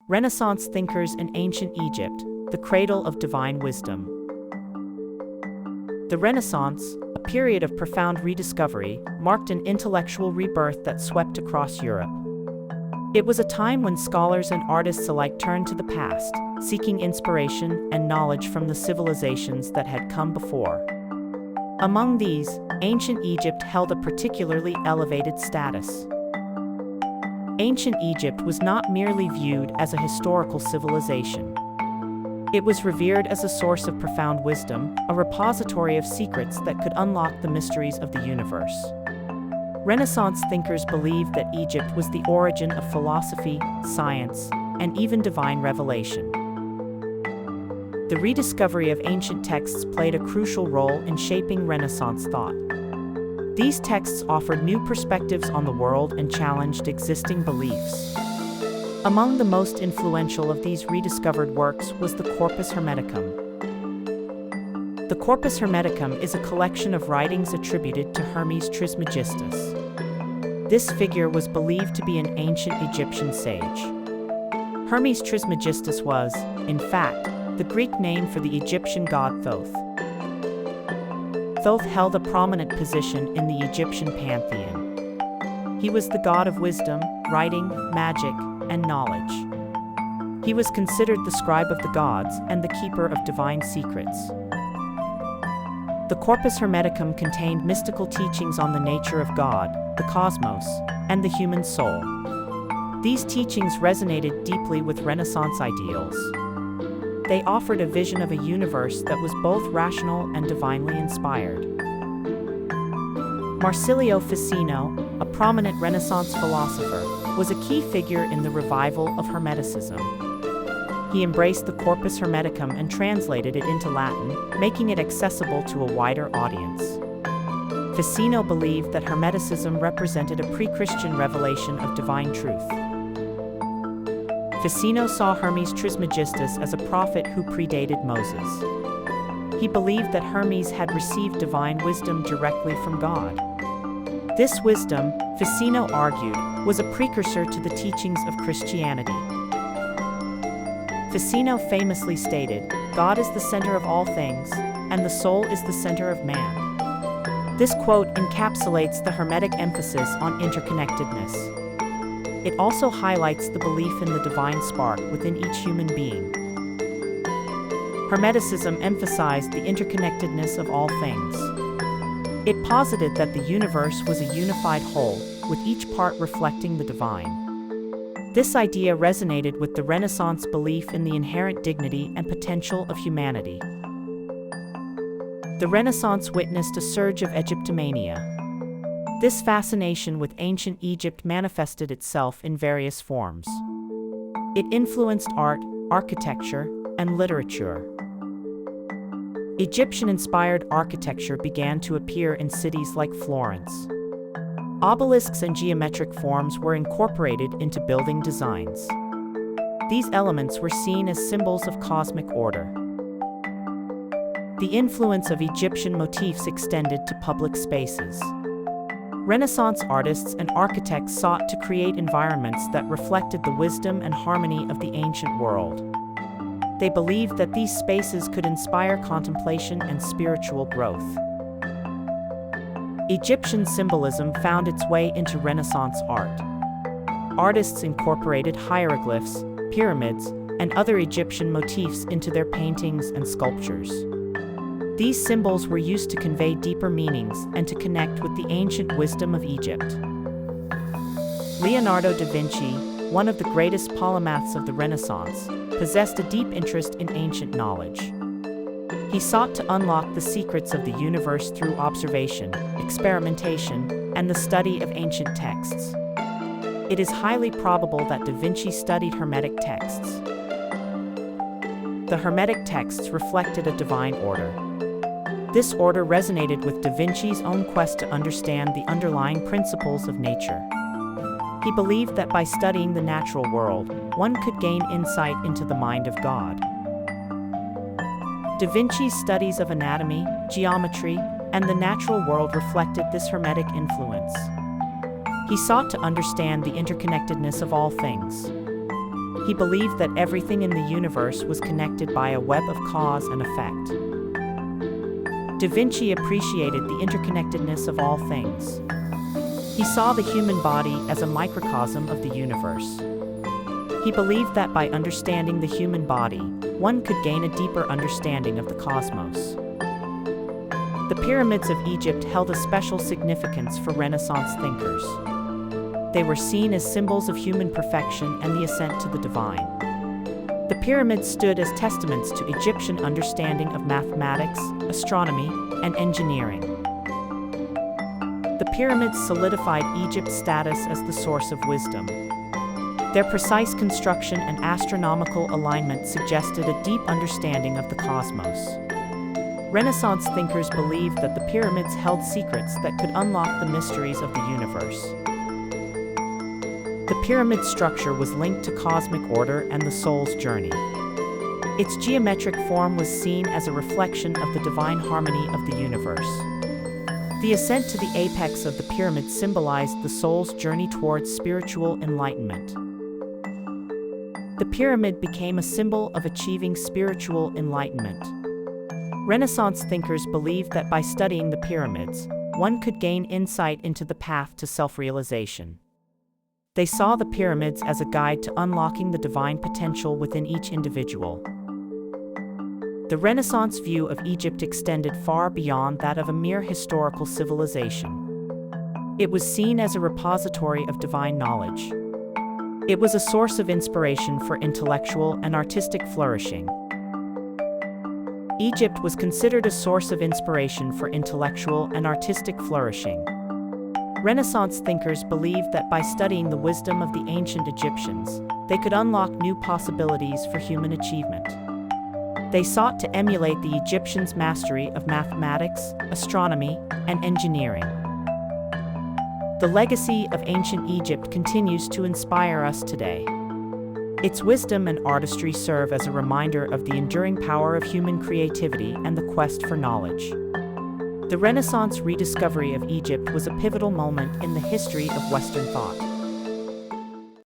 Renaissance thinkers in ancient Egypt, the cradle of divine wisdom. The Renaissance, a period of profound rediscovery, marked an intellectual rebirth that swept across Europe. It was a time when scholars and artists alike turned to the past, seeking inspiration and knowledge from the civilizations that had come before. Among these, ancient Egypt held a particularly elevated status. Ancient Egypt was not merely viewed as a historical civilization. It was revered as a source of profound wisdom, a repository of secrets that could unlock the mysteries of the universe. Renaissance thinkers believed that Egypt was the origin of philosophy, science, and even divine revelation. The rediscovery of ancient texts played a crucial role in shaping Renaissance thought. These texts offered new perspectives on the world and challenged existing beliefs. Among the most influential of these rediscovered works was the Corpus Hermeticum. The Corpus Hermeticum is a collection of writings attributed to Hermes Trismegistus. This figure was believed to be an ancient Egyptian sage. Hermes Trismegistus was, in fact, the Greek name for the Egyptian god Thoth. Thoth held a prominent position in the Egyptian pantheon. He was the god of wisdom, writing, magic, and knowledge. He was considered the scribe of the gods and the keeper of divine secrets. The Corpus Hermeticum contained mystical teachings on the nature of God, the cosmos, and the human soul. These teachings resonated deeply with Renaissance ideals. They offered a vision of a universe that was both rational and divinely inspired. Marsilio Ficino, a prominent Renaissance philosopher, was a key figure in the revival of Hermeticism. He embraced the Corpus Hermeticum and translated it into Latin, making it accessible to a wider audience. Ficino believed that Hermeticism represented a pre-Christian revelation of divine truth. Ficino saw Hermes Trismegistus as a prophet who predated Moses. He believed that Hermes had received divine wisdom directly from God. This wisdom, Ficino argued, was a precursor to the teachings of Christianity. Ficino famously stated, "God is the center of all things, and the soul is the center of man." This quote encapsulates the Hermetic emphasis on interconnectedness. It also highlights the belief in the divine spark within each human being. Hermeticism emphasized the interconnectedness of all things. It posited that the universe was a unified whole, with each part reflecting the divine. This idea resonated with the Renaissance belief in the inherent dignity and potential of humanity. The Renaissance witnessed a surge of Egyptomania. This fascination with ancient Egypt manifested itself in various forms. It influenced art, architecture, and literature. Egyptian-inspired architecture began to appear in cities like Florence. Obelisks and geometric forms were incorporated into building designs. These elements were seen as symbols of cosmic order. The influence of Egyptian motifs extended to public spaces. Renaissance artists and architects sought to create environments that reflected the wisdom and harmony of the ancient world. They believed that these spaces could inspire contemplation and spiritual growth. Egyptian symbolism found its way into Renaissance art. Artists incorporated hieroglyphs, pyramids, and other Egyptian motifs into their paintings and sculptures. These symbols were used to convey deeper meanings and to connect with the ancient wisdom of Egypt. Leonardo da Vinci, one of the greatest polymaths of the Renaissance, possessed a deep interest in ancient knowledge. He sought to unlock the secrets of the universe through observation, experimentation, and the study of ancient texts. It is highly probable that da Vinci studied Hermetic texts. The Hermetic texts reflected a divine order. This order resonated with da Vinci's own quest to understand the underlying principles of nature. He believed that by studying the natural world, one could gain insight into the mind of God. Da Vinci's studies of anatomy, geometry, and the natural world reflected this Hermetic influence. He sought to understand the interconnectedness of all things. He believed that everything in the universe was connected by a web of cause and effect. Da Vinci appreciated the interconnectedness of all things. He saw the human body as a microcosm of the universe. He believed that by understanding the human body, one could gain a deeper understanding of the cosmos. The pyramids of Egypt held a special significance for Renaissance thinkers. They were seen as symbols of human perfection and the ascent to the divine. The pyramids stood as testaments to Egyptian understanding of mathematics, astronomy, and engineering. The pyramids solidified Egypt's status as the source of wisdom. Their precise construction and astronomical alignment suggested a deep understanding of the cosmos. Renaissance thinkers believed that the pyramids held secrets that could unlock the mysteries of the universe. The pyramid structure was linked to cosmic order and the soul's journey. Its geometric form was seen as a reflection of the divine harmony of the universe. The ascent to the apex of the pyramid symbolized the soul's journey towards spiritual enlightenment. The pyramid became a symbol of achieving spiritual enlightenment. Renaissance thinkers believed that by studying the pyramids, one could gain insight into the path to self-realization. They saw the pyramids as a guide to unlocking the divine potential within each individual. The Renaissance view of Egypt extended far beyond that of a mere historical civilization. It was seen as a repository of divine knowledge. It was a source of inspiration for intellectual and artistic flourishing. Egypt was considered a source of inspiration for intellectual and artistic flourishing. Renaissance thinkers believed that by studying the wisdom of the ancient Egyptians, they could unlock new possibilities for human achievement. They sought to emulate the Egyptians' mastery of mathematics, astronomy, and engineering. The legacy of ancient Egypt continues to inspire us today. Its wisdom and artistry serve as a reminder of the enduring power of human creativity and the quest for knowledge. The Renaissance rediscovery of Egypt was a pivotal moment in the history of Western thought.